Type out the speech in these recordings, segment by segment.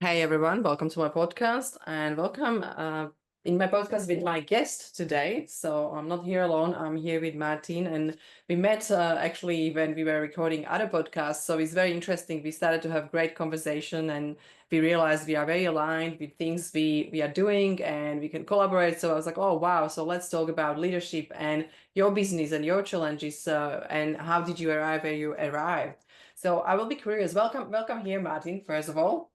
Hey everyone, welcome to my podcast and welcome in my podcast with my guest today. So I'm not here alone, I'm here with Marteen and we met actually when we were recording other podcasts. So it's very interesting. We started to have great conversation and we realized we are very aligned with things we are doing and we can collaborate. So I was like, oh wow, so let's talk about leadership and your business and your challenges and how did you arrive where you arrived. So I will be curious. Welcome here, Marteen, first of all.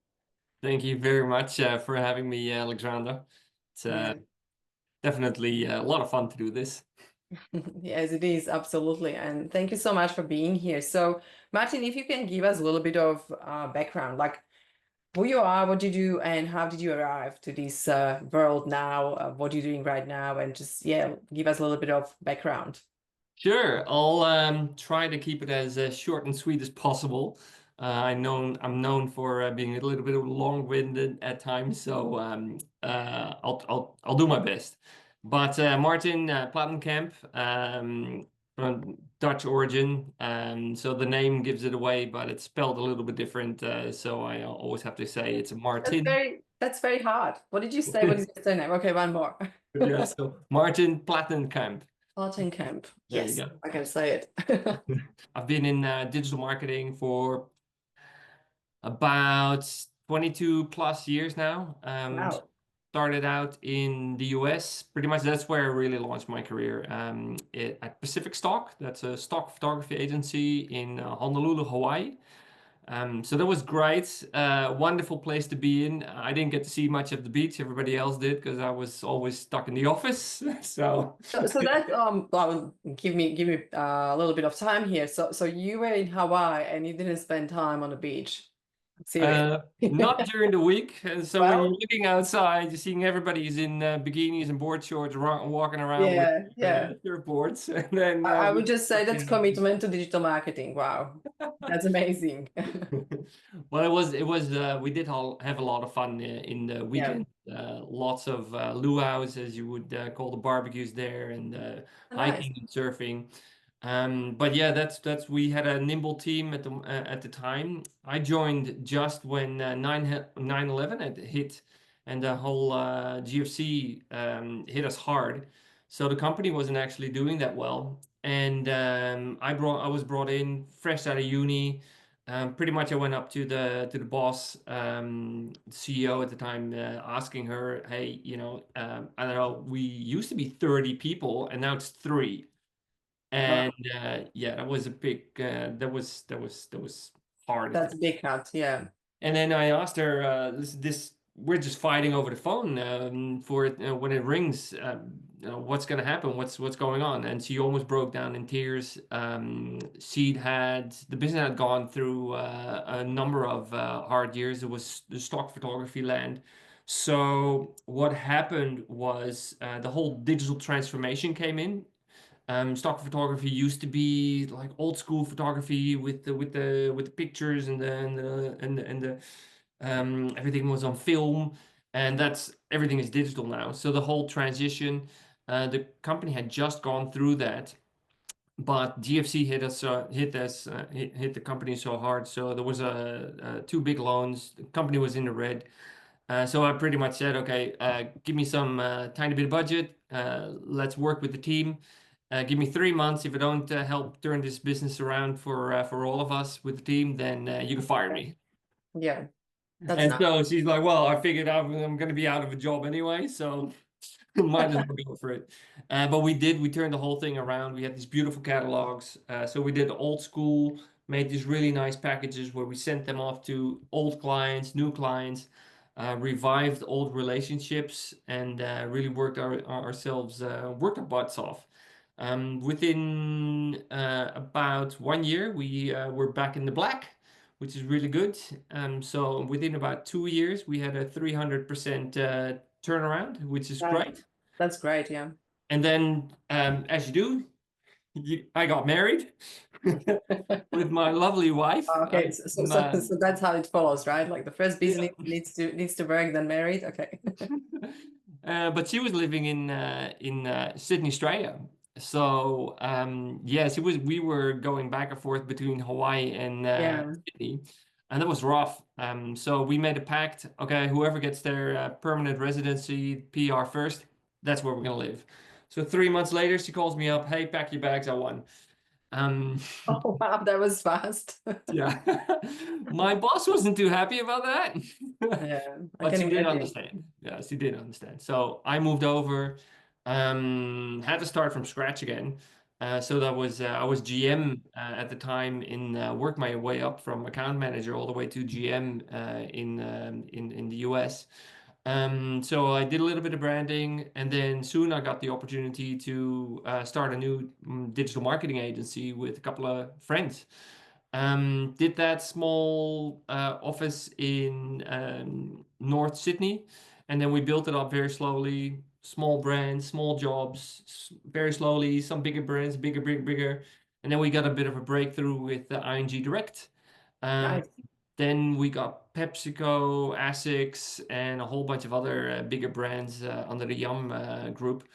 Thank you very much for having me, Alexandra. It's Yeah. definitely a lot of fun to do this. Yes, it is, absolutely. And thank you so much for being here. So, Martin, if you can give us a little bit of background, like who you are, what you do, and how did you arrive to this world now, what you're doing right now, and just, yeah, give us a little bit of background. Sure, I'll try to keep it as short and sweet as possible. I'm known for being a little bit long-winded at times, so I'll do my best. But Martin Platenkamp, from Dutch origin, so the name gives it away, but it's spelled a little bit different. So I always have to say it's Martin. That's very hard. What did you say? What is your surname? Okay, one more. Yeah, so Martin Platenkamp. Martin Camp. There you Yes, go. I can say it. I've been in digital marketing for about 22 plus years now. Wow. Started out in the US. Pretty much that's where I really launched my career. At Pacific Stock, that's a stock photography agency in Honolulu, Hawaii. So that was great. Wonderful place to be in. I didn't get to see much of the beach. Everybody else did because I was always stuck in the office. So So that well, give me a little bit of time here. So you were in Hawaii and you didn't spend time on the beach. Seriously. not during the week. And so when you're Well, looking outside, you're seeing everybody's in bikinis and board shorts walking around with yeah, yeah. surfboards. And then I we would just say stuck that's in. commitment to digital marketing. Wow. That's amazing. Well, we did all have a lot of fun in the Yeah. weekend. Lots of luau's, as you would call the barbecues there, and Nice. hiking and surfing. But yeah, that's we had a nimble team at the time. I joined just when 9/11 had hit, and the whole GFC hit us hard. So the company wasn't actually doing that well, and I was brought in fresh out of uni. Pretty much, I went up to the boss, CEO at the time, asking her, "Hey, I don't know, we used to be 30 people, and now it's three." And Wow. yeah, that was a big that was hard at the That's a time. big cut. Yeah. And then I asked her, this we're just fighting over the phone for it when it rings. What's going to happen? What's going on? And she almost broke down in tears. The business had gone through a number of hard years. It was the stock photography land. So what happened was the whole digital transformation came in. Stock photography used to be like old school photography with the pictures and everything was on film, and that's everything is digital now. So the whole transition, the company had just gone through that, but GFC hit the company so hard. So there was two big loans. The company was in the red. So I pretty much said, okay, give me some tiny bit of budget. Let's work with the team. Give me 3 months. If I don't help turn this business around for all of us with the team, then you can fire me. Yeah. That's And nice. so she's like, well, I figured out I'm going to be out of a job anyway, so might as well go for it. But we did. We turned the whole thing around. We had these beautiful catalogs. So we did old school, made these really nice packages where we sent them off to old clients, new clients, revived old relationships, and really worked our butts off. Within about 1 year, we were back in the black, which is really good. So within about 2 years, we had a 300% turnaround, which is Nice. great. That's great. Yeah. And then, as you do, I got married with my lovely wife. Okay. So that's how it follows, right? Like the first Yeah. business needs to work, then married. Okay. But she was living in Sydney, Australia. So yeah, we were going back and forth between Hawaii and Yeah. Sydney. and that was rough. So we made a pact. Okay, whoever gets their permanent residency PR first, that's where we're gonna live. So 3 months later, she calls me up. Hey, pack your bags. I won. Um, Oh, wow, that was fast. yeah, my boss wasn't too happy about that, Yeah, I but can she did imagine. understand. Yeah, she did understand. So I moved over, had to start from scratch again. So that was I was GM at the time in worked my way up from account manager all the way to GM in the US. So I did a little bit of branding, and then soon I got the opportunity to start a new digital marketing agency with a couple of friends. Did that small office in North Sydney, and then we built it up very slowly. Small brands, small jobs, very slowly. Some bigger brands, bigger, bigger, bigger, and then we got a bit of a breakthrough with the ING Direct. Um, Nice. then we got PepsiCo, Asics, and a whole bunch of other bigger brands under the Yum group.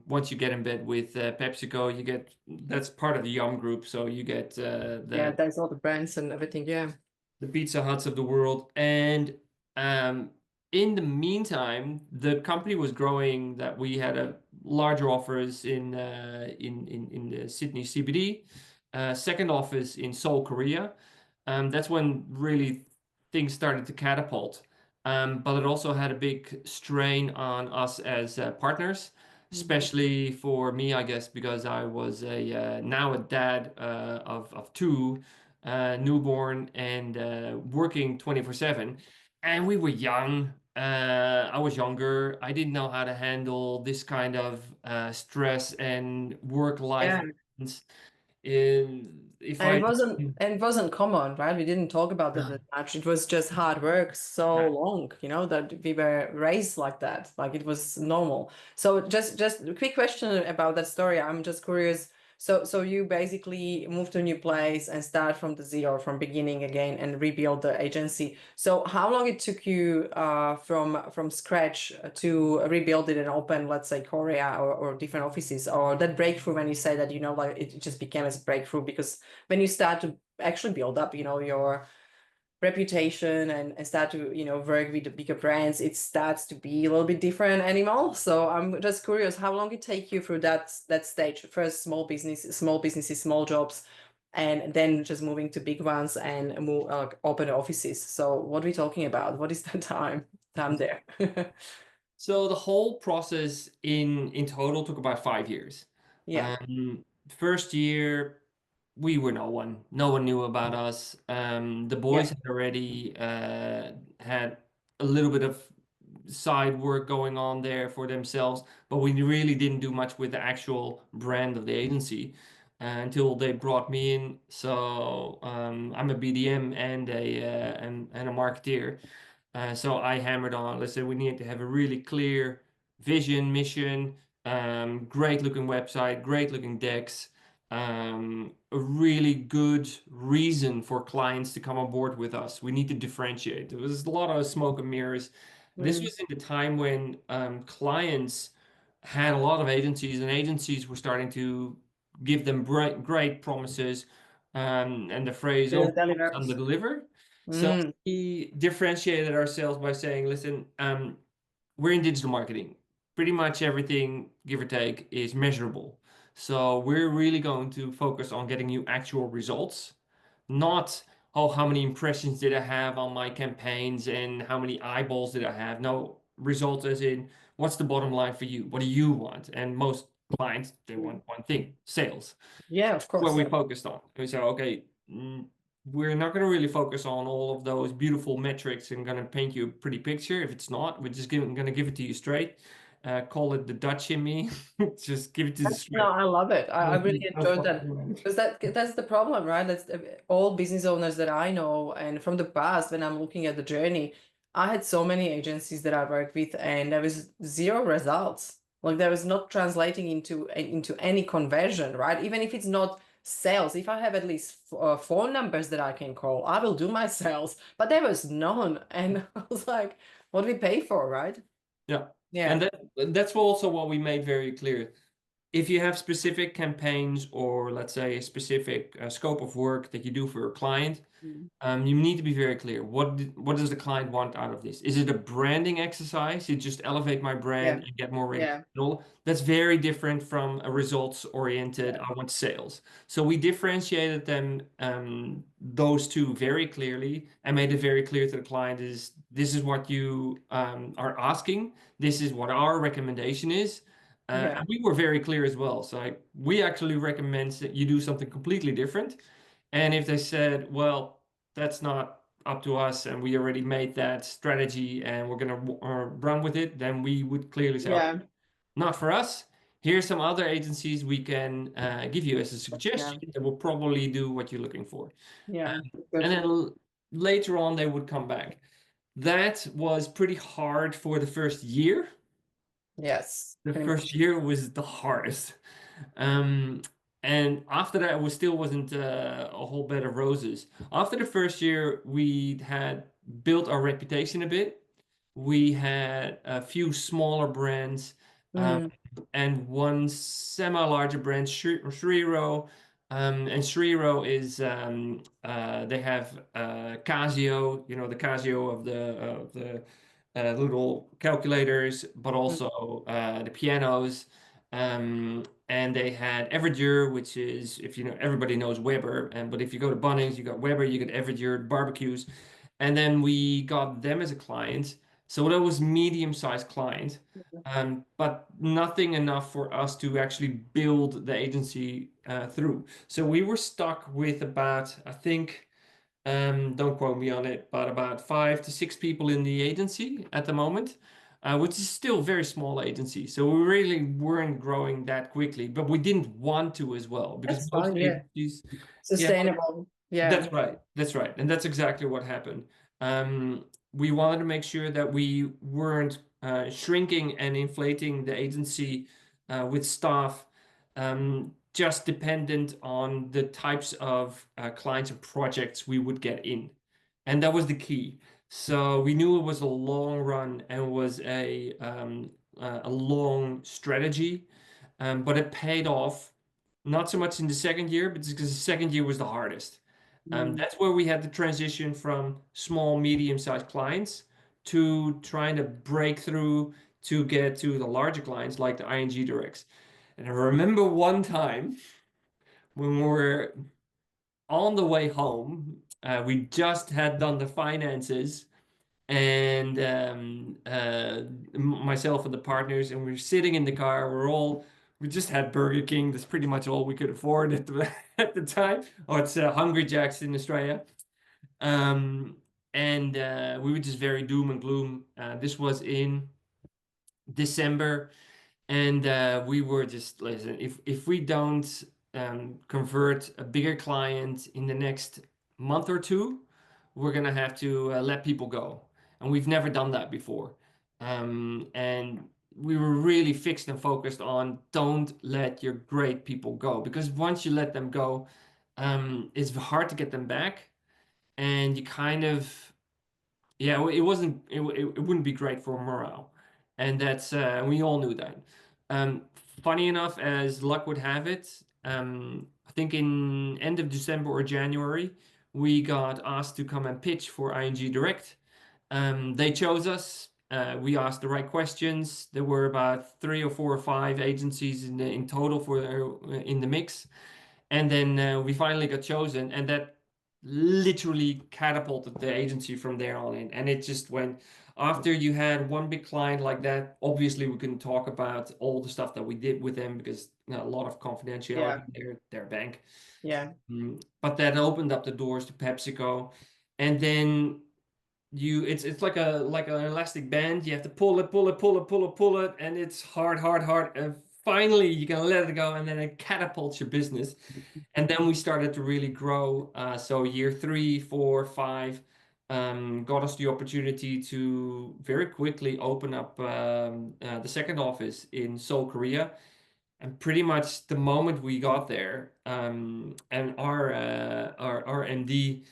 Once you get in bed with PepsiCo, you get that's part of the Yum group, so you get Yeah, there's all the brands and everything. Yeah. the Pizza Huts of the world. And um, in the meantime, the company was growing. That we had a larger offers in the Sydney CBD, second office in Seoul, Korea. That's when really things started to catapult. But it also had a big strain on us as partners, Mhm. especially for me, I guess, because I was a now a dad of two, newborn, and working 24/7. And we were young. I was younger. I didn't know how to handle this kind of stress and work-life Yeah. balance. If And I, it wasn't common, right? We didn't talk about that yeah, that much. It was just hard work so yeah. long, that we were raised like that. Like it was normal. So just a quick question about that story. I'm just curious. So you basically moved to a new place and start from the zero, from beginning again and rebuild the agency. So how long it took you from scratch to rebuild it and open, let's say, Korea or different offices, or that breakthrough when you say that, like it just became as a breakthrough because when you start to actually build up, your reputation and start to, work with the bigger brands, it starts to be a little bit different animal. So I'm just curious, how long it take you through that stage? First, small businesses, small jobs, and then just moving to big ones and move open offices. So what are we talking about? What is the time there? So the whole process in total took about 5 years. Yeah, Um, First year, we were no one. No one knew about us. The yeah. boys had already had a little bit of side work going on there for themselves, but we really didn't do much with the actual brand of the agency until they brought me in. So I'm a BDM and a marketeer. So I hammered on, let's say we need to have a really clear vision, mission, great looking website, great looking decks, a really good reason for clients to come on board with us. We need to differentiate. There was a lot of smoke and mirrors. This Mm. was in the time when clients had a lot of agencies, and agencies were starting to give them great promises, and the phrase Didn't over deliver. under deliver. So Mm. we differentiated ourselves by saying, listen, we're in digital marketing. Pretty much everything, give or take, is measurable. So we're really going to focus on getting you actual results, not, oh, how many impressions did I have on my campaigns and how many eyeballs did I have? No, results as in, what's the bottom line for you? What do you want? And most clients, they want one thing, sales. Yeah, of What course. we focused on. We said, okay, we're not going to really focus on all of those beautiful metrics and going to paint you a pretty picture. If it's not, we're just going to give it to you straight. Call it the Dutch in me. Just give it to you No, straight. I love it. I No, really no enjoyed fucking that around. because that's the problem, right? That's all business owners that I know, and from the past when I'm looking at the journey, I had so many agencies that I worked with, and there was zero results. Like there was not translating into any conversion, right? Even if it's not sales, if I have at least phone numbers that I can call, I will do my sales. But there was none, and I was like, what do we pay for, right? Yeah. And Yeah. that's also what we made very clear. if you have specific campaigns or let's say a specific scope of work that you do for a client, Mm. you need to be very clear. What does the client want out of this? Is it a branding exercise? You just elevate my brand Yeah, and get more yeah, capital? That's very different from a results-oriented, yeah, I want sales. So we differentiated them, those two very clearly and made it very clear to the client is this is what you are asking. This is what our recommendation is. yeah, And we were very clear as well. So we actually recommend that you do something completely different. And if they said, well, that's not up to us and we already made that strategy and we're going to run with it, then we would clearly say, okay, yeah, not for us. Here's some other agencies we can give you as a yeah, suggestion that will probably do what you're looking for. yeah. And Good. then later on, they would come back. That was pretty hard for the first year. Yes. The Can first imagine. year was the hardest. Um, and after that, it still wasn't a whole bed of roses. After the first year, we had built our reputation a bit. We had a few smaller brands, um, Mm, and one semi-larger brand, Shriro. And Shriro is they have Casio, you know, the Casio of the little calculators, but mm, also the pianos. And they had Everdur, which is, if you know, everybody knows Weber. And but if you go to Bunnings, you got Weber, you got Everdur barbecues, and then we got them as a client. So that was medium-sized client, but nothing enough for us to actually build the agency through. So we were stuck with about, I think, don't quote me on it, but about 5 to 6 people in the agency at the moment, which is still a very small agency. So we really weren't growing that quickly, but we didn't want to as well because that's most fine. Yeah. agencies, yeah, Sustainable. Yeah. that's right. That's right. And that's exactly what happened. We wanted to make sure that we weren't shrinking and inflating the agency with staff just dependent on the types of clients and projects we would get in. And that was the key. So we knew it was a long run and was a long strategy, but it paid off not so much in the second year, but because the second year was the hardest. Mm, That's where we had the transition from small, medium-sized clients to trying to break through to get to the larger clients like the ING directs. And I remember one time when we were on the way home, we just had done the finances, and myself and the partners, and we were sitting in the car. We just had Burger King. That's pretty much all we could afford at the at the time. Oh, it's Hungry Jack's in Australia. Um, and we were just very doom and gloom. This was in December, and we were just, listen, if we don't convert a bigger client in the next month or two, we're gonna have to let people go. And we've never done that before. And we were really fixed and focused on don't let your great people go, because once you let them go, it's hard to get them back, and you kind of, yeah, well, it wouldn't be great for morale, and that's we all knew that. Um, Funny enough, as luck would have it, I think in end of December or January, we got asked to come and pitch for ING Direct. They chose us. We asked the right questions. There were about 3 or 4 or 5 agencies in total for in the mix. And then we finally got chosen, and that literally catapulted the agency from there on in. And it just went, after you had one big client like that, obviously we couldn't talk about all the stuff that we did with them because a lot of confidentiality, yeah. their bank. Yeah. But that opened up the doors to PepsiCo. And then it's like an elastic band. You have to pull it, pull it, pull it, pull it, pull it, and it's hard, hard, hard. And finally you can let it go, and then it catapults your business. And then we started to really grow. So year 3, 4, 5 got us the opportunity to very quickly open up the second office in Seoul, Korea. And pretty much the moment we got there, and our MD,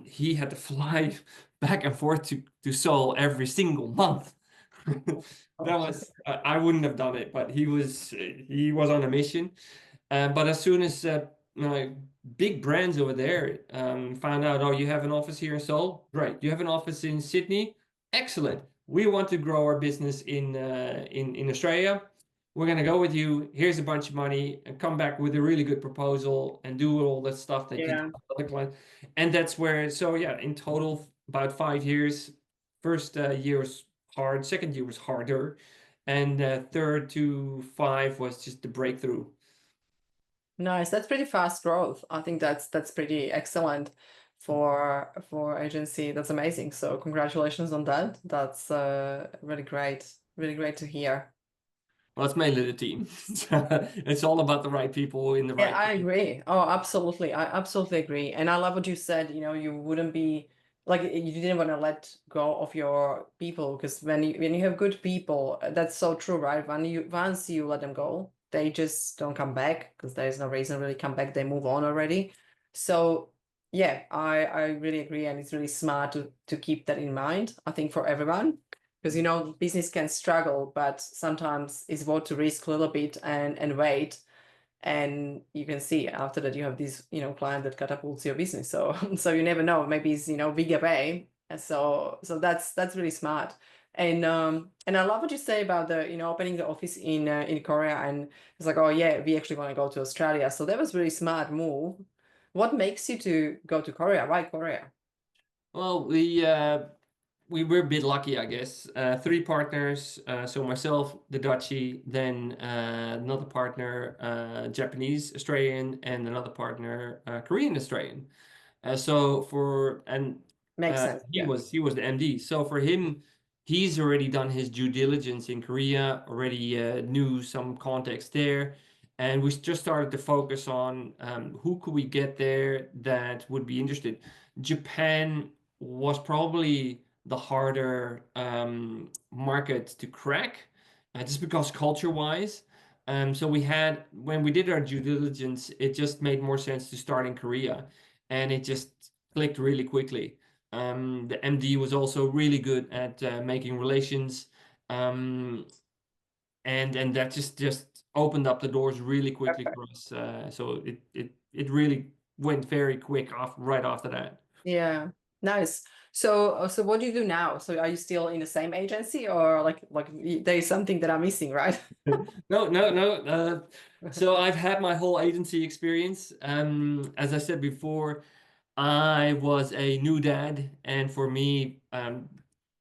he had to fly back and forth to Seoul every single month. That was I wouldn't have done it, but he was on a mission. But as soon as big brands over there found out, oh, you have an office here in Seoul, great. You have an office in Sydney, excellent. We want to grow our business in Australia. We're gonna go with you. Here's a bunch of money, and come back with a really good proposal and do all that stuff that you do Yeah. with other clients. And that's where, so yeah, in total, about 5 years. First year was hard, second year was harder, and third to five was just the breakthrough. Nice. That's pretty fast growth. I think that's pretty excellent for agency. That's amazing. So congratulations on that. That's really great. Really great to hear. Well, it's mainly the team. It's all about the right people in the Yeah, right I place. agree. Oh, absolutely. I absolutely agree. And I love what you said, you wouldn't be like you didn't want to let go of your people because when you have good people, that's so true, right? Once you let them go, they just don't come back because there's no reason really come back. They move on already. So yeah, I really agree, and it's really smart to keep that in mind, I think, for everyone. Because business can struggle, but sometimes it's worth to risk a little bit and wait, and you can see after that you have this client that catapults your business. So so you never know, maybe it's bigger pay. And so that's really smart. And I love what you say about the opening the office in Korea, and it's like, oh yeah, we actually want to go to Australia. So that was really smart move. What makes you to go to Korea? Why Korea? Well, we were a bit lucky, I guess. Three partners, so myself, the Dutchie, then another partner, Japanese Australian, and another partner, Korean Australian. So for and Makes sense. Yeah. he was the MD. So for him, he's already done his due diligence in Korea, already knew some context there, and we just started to focus on who could we get there that would be interested. Japan was probably the harder market to crack, just because culture-wise. So when we did our due diligence, it just made more sense to start in Korea, and it just clicked really quickly. The MD was also really good at making relations, um, and that just opened up the doors really quickly for us. So it really went very quick right after that. Yeah, nice. So what do you do now? So are you still in the same agency, or there is something that I'm missing, right? No, no, no. So I've had my whole agency experience. As I said before, I was a new dad, and for me, and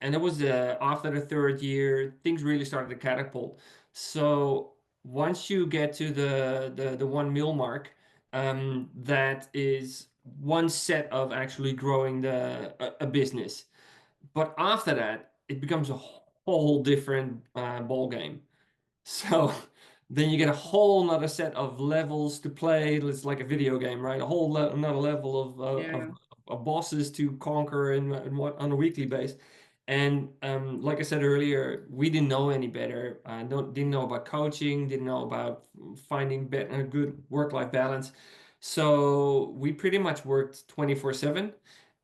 it was after the third year, things really started to catapult. So once you get to the 1 mil mark, that is one set of actually growing a business. But after that, it becomes a whole different ball game. So then you get a whole nother set of levels to play. It's like a video game, right? A whole another level Yeah, of bosses to conquer and what on a weekly base. And like I said earlier, we didn't know any better. Didn't know about coaching, didn't know about finding a good work-life balance. So we pretty much worked 24/7.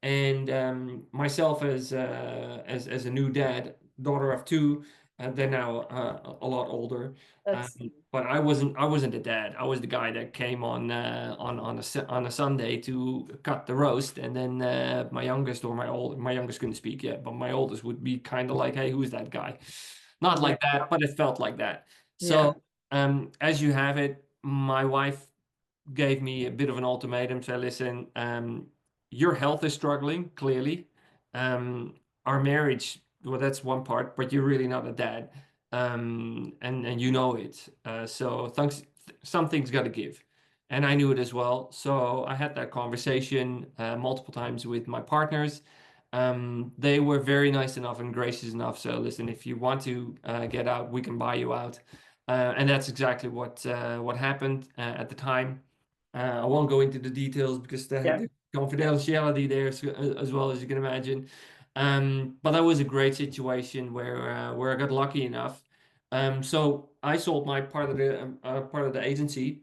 And myself as a new dad, daughter of two, they're now a lot older. that's But I wasn't the dad. I was the guy that came on a Sunday to cut the roast, and then my youngest or my youngest couldn't speak yet, but my oldest would be kind of like, hey, who's that guy? Not yeah, like that, but it felt like that. yeah, So as you have it, my wife gave me a bit of an ultimatum. Say, listen, your health is struggling, clearly. Um, our marriage, well, that's one part, but you're really not a dad. And you know it. So something's got to give. And I knew it as well. So I had that conversation multiple times with my partners. They were very nice enough and gracious enough. So listen, if you want to get out, we can buy you out. And that's exactly what happened at the time. I won't go into the details because yeah. the confidentiality there as well, as you can imagine. But that was a great situation where I got lucky enough. So I sold my part of the agency.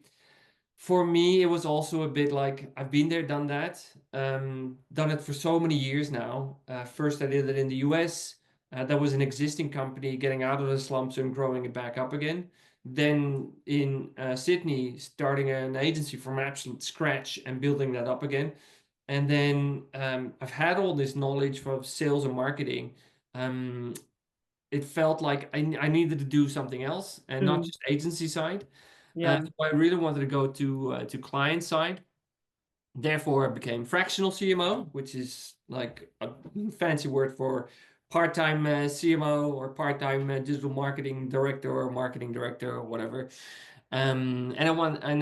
For me, it was also a bit like I've been there, done that, done it for so many years now. First, I did it in the US. That was an existing company getting out of the slumps and growing it back up again. Then in Sydney, starting an agency from absolute scratch and building that up again. And then I've had all this knowledge from sales and marketing. Um, it felt like I needed to do something else and not Mm, just agency side. yeah. So I really wanted to go to client side. Therefore, I became fractional CMO, which is like a fancy word for part-time CMO or part-time digital marketing director or marketing director or whatever. And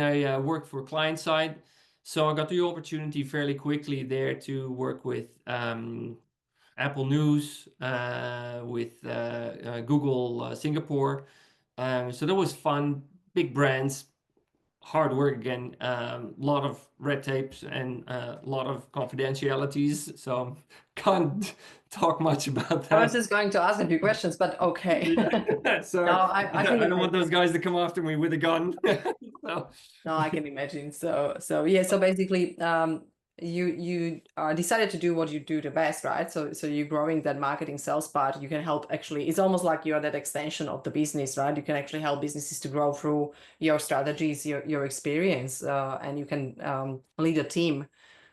I worked for client side, so I got the opportunity fairly quickly there to work with Apple News, with Google Singapore. So that was fun, big brands, hard work again, a lot of red tapes and a lot of confidentialities. So can't talk much about I was that. just going to ask a few questions, but okay. Yeah. No, So I can I don't want imagine. those guys to come after me with a gun. So No, I can imagine. So yeah. So basically, you decided to do what you do the best, right? So you're growing that marketing sales part. You can help actually. It's almost like you're that extension of the business, right? You can actually help businesses to grow through your strategies, your experience, and you can lead a team.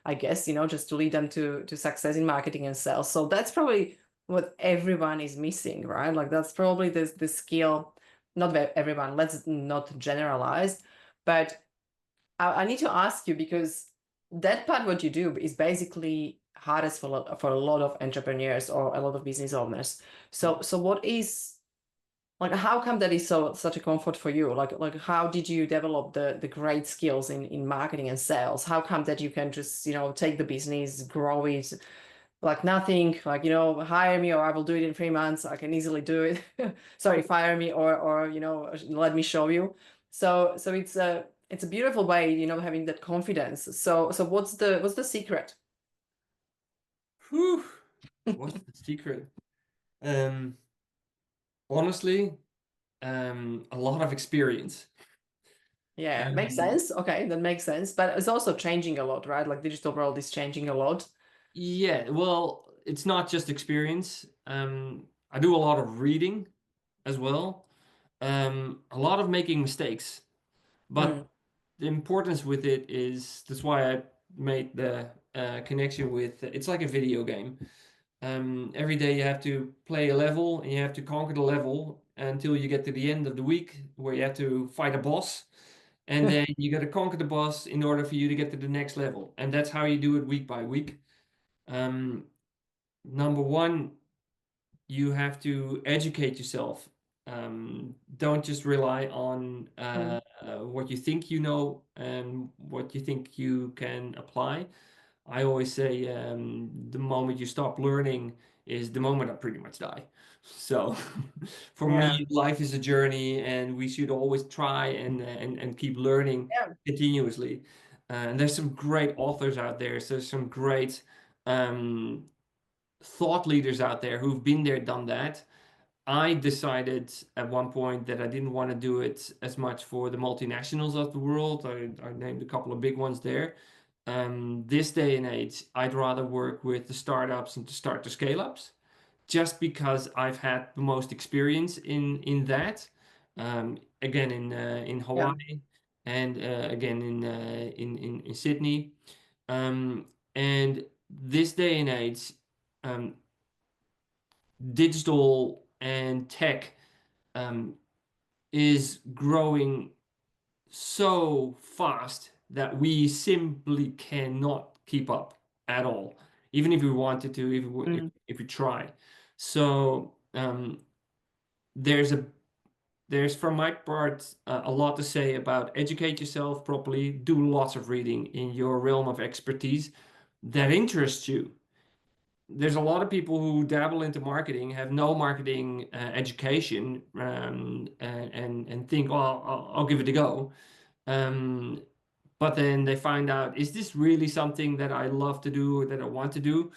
I guess just to lead them to success in marketing and sales. So that's probably what everyone is missing, right? Like that's probably the skill. Not everyone. Let's not generalize, but I need to ask you because that part what you do is basically hardest for a lot of entrepreneurs or a lot of business owners. So what is like how come that is such a comfort for you? Like how did you develop the great skills in marketing and sales? How come that you can just take the business, grow it like nothing, like hire me or I will do it in 3 months. I can easily do it. Sorry, fire me or let me show you. So it's a beautiful way, having that confidence. So what's the secret? whew, what's the secret? Um, Honestly, a lot of experience. Yeah, makes Um, sense. Okay, that makes sense. But it's also changing a lot, right? Like digital world is changing a lot. yeah, well, it's not just experience. I do a lot of reading as well. A lot of making mistakes, Mm, but the importance with it is that's why I made the connection with it's like a video game. Every day you have to play a level and you have to conquer the level until you get to the end of the week where you have to fight a boss. And then you got to conquer the boss in order for you to get to the next level. And that's how you do it week by week. Um, Number one, you have to educate yourself. Don't just rely on mm, what you think you know and what you think you can apply. I always say the moment you stop learning is the moment I pretty much die. So for yeah. me, life is a journey, and we should always try and keep learning Yeah. continuously. And there's some great authors out there. So there's some great um, thought leaders out there who've been there, done that. I decided at one point that I didn't want to do it as much for the multinationals of the world. I named a couple of big ones there. This day and age, I'd rather work with the startups and to start the scale ups, just because I've had the most experience in that. Again, in Yeah. Hawaii and again in Sydney. Um, and this day and age, um, digital and tech um, is growing so fast that we simply cannot keep up at all, even if we wanted to, Mm, if we try. So there's a there's from my part a lot to say about educate yourself properly, do lots of reading in your realm of expertise that interests you. There's a lot of people who dabble into marketing, have no marketing education, and think, well, I'll give it a go. Um, but then they find out, is this really something that I love to do or that I want to do?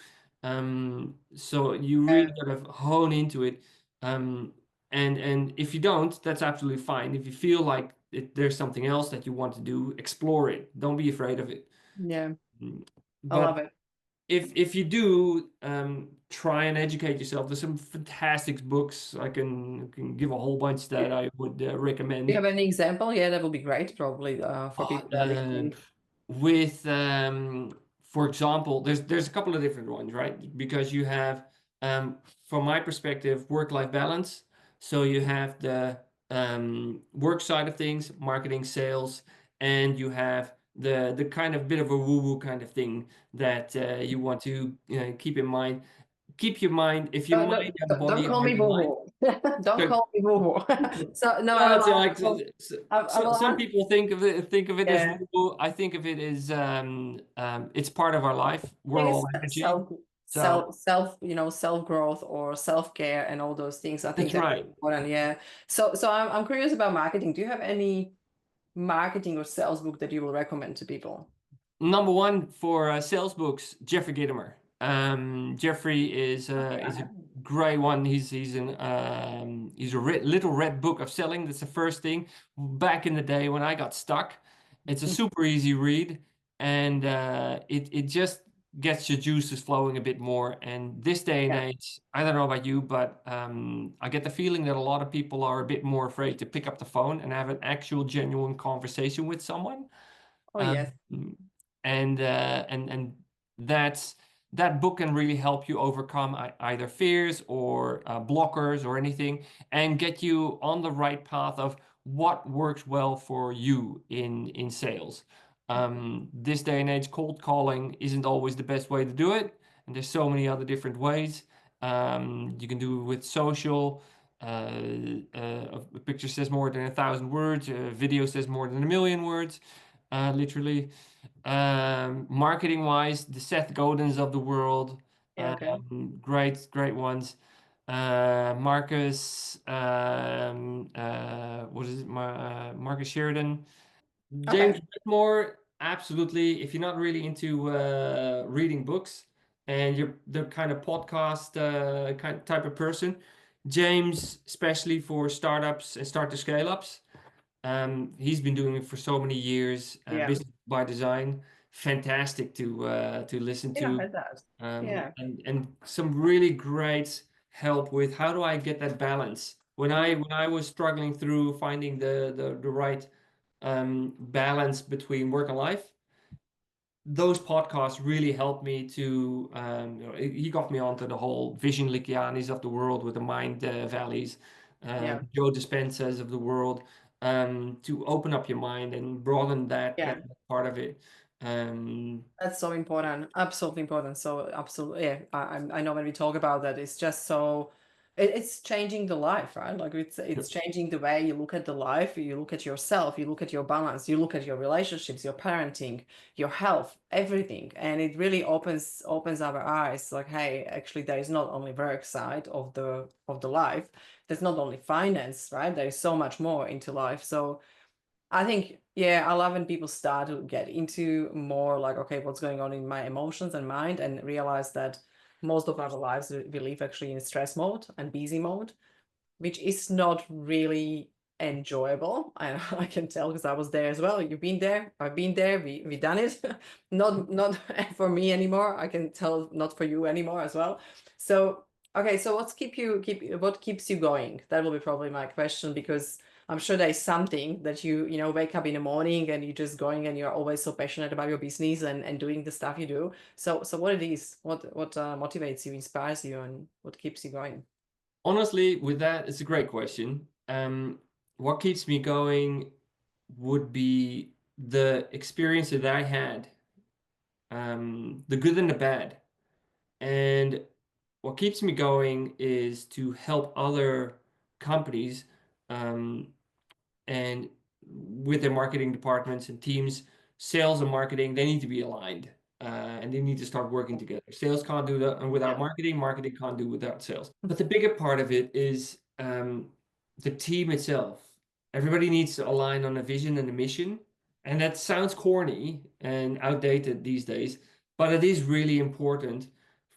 So you yeah. really got to hone into it. Um, and if you don't, that's absolutely fine. If you feel like there's something else that you want to do, explore it. Don't be afraid of it. Yeah. Mm, I love But it. if you do, try and educate yourself. There's some fantastic books. I can give a whole bunch that I would Do you recommend. have any example? Yeah, that would be great, probably, for people that are listening. With for example, there's a couple of different ones, right? Because you have from my perspective, work-life balance. So you have the work side of things, marketing, sales, and you have the kind of bit of a woo-woo kind of thing that you want to keep in mind. Keep your mind, if your mind and Don't body call are me in line. boo boo. Don't So, call me boo boo. So no, no, it's like I will some people think of it as yeah. woo. I think of it as it's part of our life. I We're think all it's energy. So self growth or self care and all those things. I think that's that's right. important. Yeah. So I'm curious about marketing. Do you have any marketing or sales book that you will recommend to people? Number one for sales books, Jeffrey Gitomer. Jeffrey Okay, I is a have. great one. He's a little red book of selling. That's the first thing. Back in the day when I got stuck, it's a super easy read, and it just gets your juices flowing a bit more. And this day and Yeah. age, I don't know about you, but I get the feeling that a lot of people are a bit more afraid to pick up the phone and have an actual genuine conversation with someone. Oh Um, yes. and that book can really help you overcome either fears or blockers or anything, and get you on the right path of what works well for you in sales. This day and age, cold calling isn't always the best way to do it, and there's so many other different ways. You can do it with social. A picture says more than 1,000 words. A video says more than 1,000,000 words. Literally. Marketing wise, the Seth Godins of the world, Yeah. Okay. great ones. Marcus, what is it? Marcus Sheridan, James Okay. Whitmore. Absolutely. If you're not really into reading books and you're the kind of podcast kind type of person, James, especially for startups and start to scale ups. He's been doing it for so many years. Yeah. Business by design, fantastic to listen Yeah. I to, heard that. Yeah. and some really great help with how do I get that balance. When I was struggling through finding the right balance between work and life, those podcasts really helped me to he got me onto the whole Vision Likianis of the world with the mind valleys, Yeah. Joe Dispensas of the world, to open up your mind and broaden that Yeah. part of it. um, That's so important. Absolutely important. So absolutely, yeah. I know when we talk about that, it's just so it's changing the life, right? Like it's changing the way you look at the life, you look at yourself, you look at your balance, you look at your relationships, your parenting, your health, everything. And it really opens our eyes, like, hey, actually there is not only work side of the life, there's not only finance, right? There is so much more into life. So I think, yeah, I love when people start to get into more like, okay, what's going on in my emotions and mind, and realize that most of our lives we live actually in stress mode and busy mode, which is not really enjoyable. And I can tell because I was there as well. You've been there, I've been there, we done it. Not for me anymore. I can tell not for you anymore as well. So okay, so what keeps you going? That will be probably my question, because I'm sure there's something that you wake up in the morning and you're just going and you're always so passionate about your business and doing the stuff you do. So what it is, what motivates you, inspires you, and what keeps you going? Honestly, with that, it's a great question. What keeps me going would be the experience that I had, the good and the bad. And what keeps me going is to help other companies, um, and with their marketing departments and teams, sales and marketing, they need to be aligned, and they need to start working together. Sales can't do that without Yeah. marketing, marketing can't do without sales. But the bigger part of it is the team itself. Everybody needs to align on a vision and a mission. And that sounds corny and outdated these days, but it is really important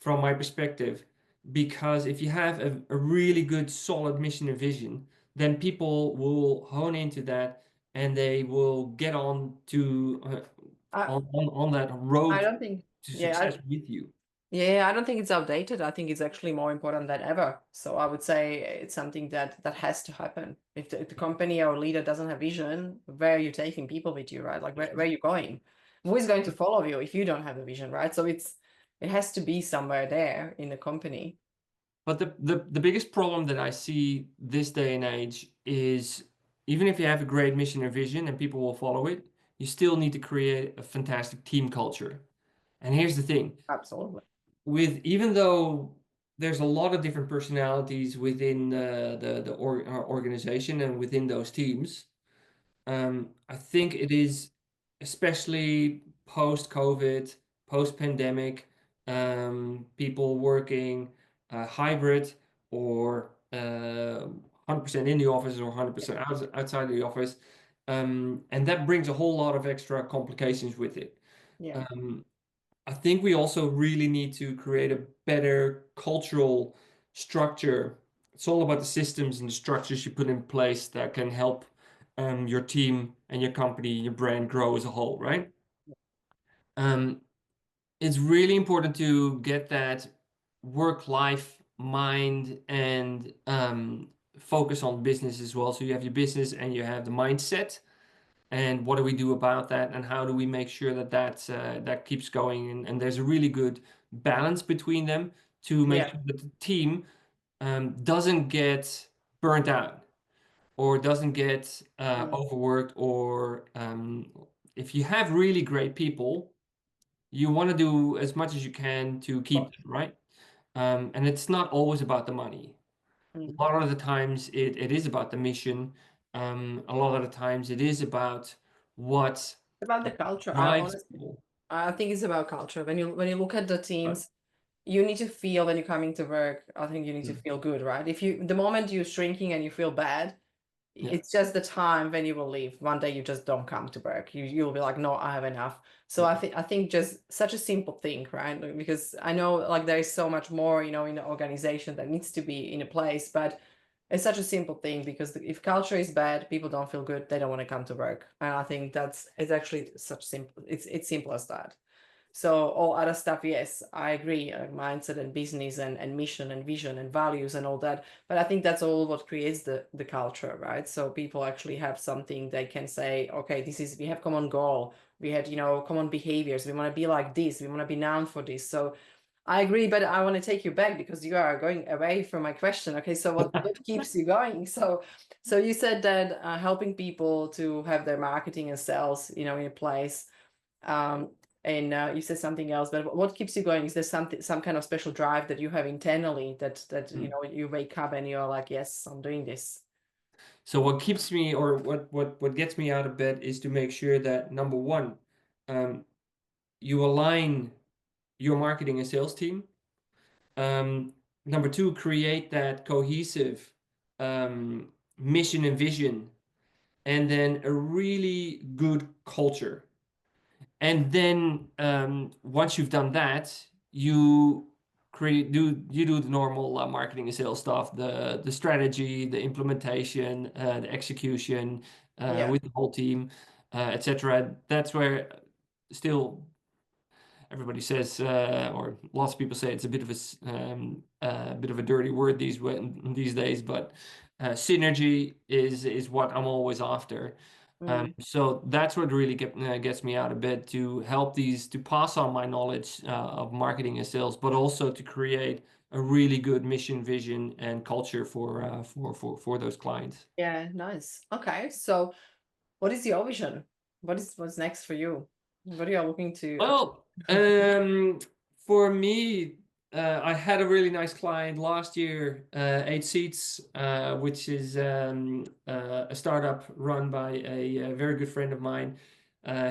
from my perspective, because if you have a really good, solid mission and vision, then people will hone into that and they will get on to I on that I road don't think, to yeah, success with you. Yeah, I don't think it's outdated. I think it's actually more important than ever. So I would say it's something that has to happen. If the company or leader doesn't have vision, where are you taking people with you, right? Like where are you going? Who is going to follow you if you don't have a vision, right? So it has to be somewhere there in the company. But the biggest problem that I see this day and age is even if you have a great mission or vision and people will follow it, you still need to create a fantastic team culture. And here's the thing, Absolutely. with even though there's a lot of different personalities within our organization and within those teams, I think it is especially post-COVID, post-pandemic, people working hybrid or 100% in the office or 100% outside the office. And that brings a whole lot of extra complications with it. Yeah. Um, I think we also really need to create a better cultural structure. It's all about the systems and the structures you put in place that can help your team and your company, your brand grow as a whole, right? Um, it's really important to get that work-life mind and focus on business as well. So you have your business and you have the mindset and what do we do about that and how do we make sure that that keeps going and there's a really good balance between them to make Yeah. sure that the team doesn't get burnt out or doesn't get Mm. overworked or if you have really great people you want to do as much as you can to keep them right and it's not always about the money. Mm. A lot of the times it is about the mission. A lot of the times it is about what About the culture. I drives honestly, people. I think it's about culture. When you look at the Right? teams, you need to feel when you're coming to work. I think you need to Mm. feel good, right? If you the moment you're shrinking and you feel bad, Yeah. it's just the time when you will leave. One day you just don't come to work. You'll be like, no, I have enough. So Yeah. I think just such a simple thing, right? Like, because I know like there is so much more, in the organization that needs to be in a place, but it's such a simple thing because if culture is bad, people don't feel good, they don't want to come to work. And I think it's actually such simple. It's simple as that. So all other stuff, yes, I agree, mindset and business and mission and vision and values and all that. But I think that's all what creates the culture, right? So people actually have something they can say, okay, we have common goal, we had common behaviors, we want to be like this, we want to be known for this. So I agree, but I want to take you back because you are going away from my question. Okay, so what keeps you going? So you said that helping people to have their marketing and sales, in a place. Um, and you said something else, but what keeps you going? Is there some kind of special drive that you have internally that Mm. you wake up and you're like, yes, I'm doing this. So what keeps me or what gets me out of bed is to make sure that number one, um, you align your marketing and sales team. Um, Number two, create that cohesive mission and vision, and then a really good culture. And then once you've done that, you you do the normal marketing and sales stuff, the strategy, the implementation, the execution Yeah. with the whole team, etc. That's where still everybody says, or lots of people say it's a bit of a bit of a dirty word these days, but synergy is what I'm always after. Mm. So that's what really gets me out of bed to help these to pass on my knowledge of marketing and sales, but also to create a really good mission, vision, and culture for those clients. Yeah, nice. Okay, so what is your vision? What's next for you? What are you looking to achieve? Well, for me, I had a really nice client last year, 8 Seats, which is a startup run by a very good friend of mine.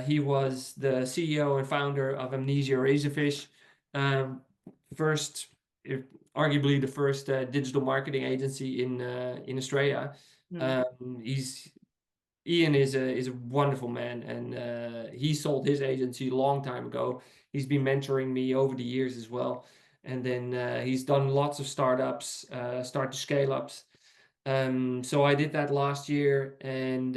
He was the CEO and founder of Amnesia Razorfish, um, first, if, arguably the first digital marketing agency in Australia. Mm. He's Ian is a wonderful man, and he sold his agency a long time ago. He's been mentoring me over the years as well, and then he's done lots of startups, start to scale ups. So I did that last year and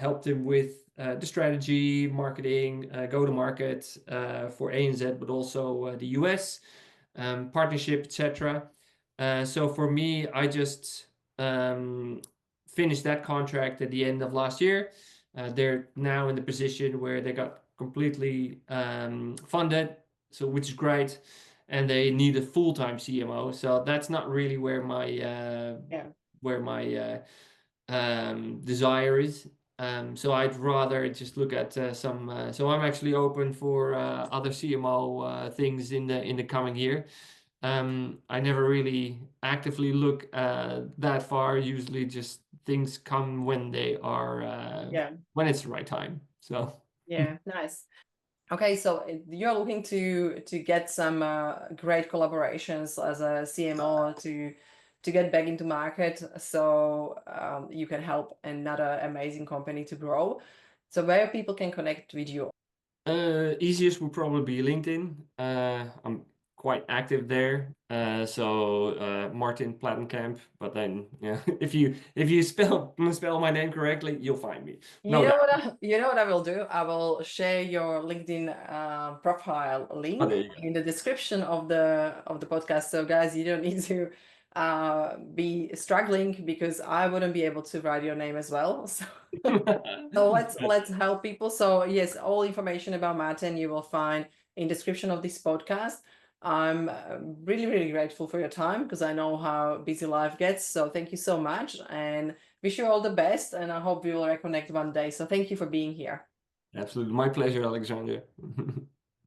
helped him with the strategy, marketing, go to market for ANZ, but also the US. partnership, etc. So for me, I just finished that contract at the end of last year. They're now in the position where they got completely funded, so which is great, and they need a full-time CMO. So that's not really where my desire is. So I'd rather just look at some. So I'm actually open for other CMO things in the coming year. I never really actively look that far. Usually, just things come when they are when it's the right time. So yeah, nice. Okay, so you're looking to get some great collaborations as a CMO to get back into market, so you can help another amazing company to grow. So where people can connect with you? Easiest would probably be LinkedIn. I'm quite active there. So Marteen Platenkamp. But then yeah, if you spell my name correctly, you'll find me. You No know doubt. what I will do? I will share your LinkedIn profile Oh, link there you go. in the description of the podcast. So guys, you don't need to be struggling because I wouldn't be able to write your name as well. So let's help people. So yes, all information about Martin you will find in description of this podcast. I'm really grateful for your time because I know how busy life gets. So thank you so much and wish you all the best. And I hope we will reconnect one day. So thank you for being here. Absolutely. My pleasure, Alexander.